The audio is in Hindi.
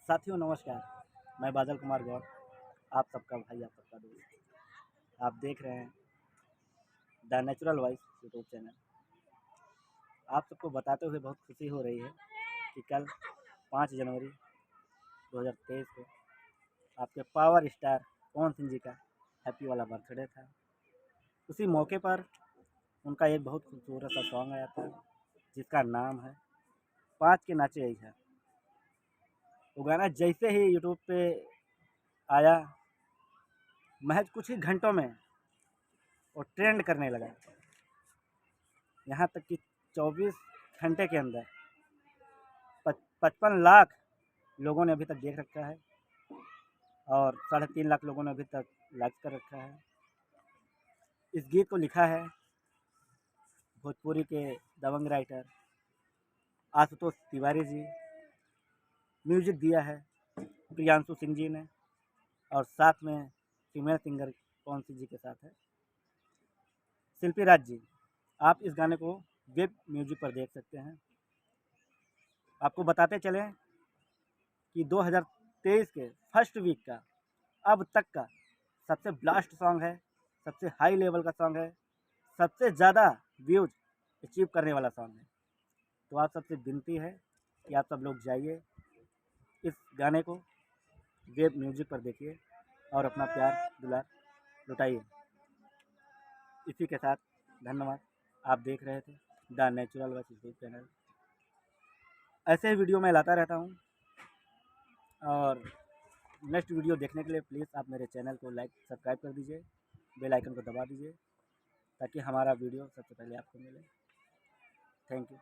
साथियों नमस्कार। मैं बादल कुमार गौड़, आप सबका भाई, आप सबका दोस्त। आप देख रहे हैं the natural voice YouTube channel. आप सबको बताते हुए बहुत खुशी हो रही है कि कल 5 जनवरी 2023 को आपके पावर स्टार पवन सिंह जी का हैप्पी वाला बर्थडे था। उसी मौके पर उनका एक बहुत खूबसूरत सा सॉन्ग आया था जिसका नाम है 5 के नाचे ऐसा। वो गाना जैसे ही यूट्यूब पे आया, महज कुछ ही घंटों में वो ट्रेंड करने लगा। यहाँ तक कि 24 घंटे के अंदर 55 लाख लोगों ने अभी तक देख रखा है और 3.5 लाख लोगों ने अभी तक लाइक कर रखा है। इस गीत को लिखा है भोजपुरी के दबंग राइटर आशुतोष तिवारी जी। म्यूजिक दिया है प्रियांशु सिंह जी ने और साथ में फीमेल सिंगर पवन सिंह जी के साथ है शिल्पी राज जी। आप इस गाने को वेब म्यूजिक पर देख सकते हैं। आपको बताते चलें कि 2023 के फर्स्ट वीक का अब तक का सबसे ब्लास्ट सॉन्ग है, सबसे हाई लेवल का सॉन्ग है, सबसे ज़्यादा व्यूज अचीव करने वाला सॉन्ग है। तो आप सबसे विनती है कि आप सब लोग जाइए, इस गाने को वेब म्यूजिक पर देखिए और अपना प्यार दुलार लुटाइए। इसी के साथ धन्यवाद। आप देख रहे थे the natural voice YouTube channel. ऐसे ही वीडियो मैं लाता रहता हूँ और नेक्स्ट वीडियो देखने के लिए प्लीज़ आप मेरे चैनल को लाइक सब्सक्राइब कर दीजिए, बेल आइकन को दबा दीजिए ताकि हमारा वीडियो सबसे पहले आपको मिले। Thank you.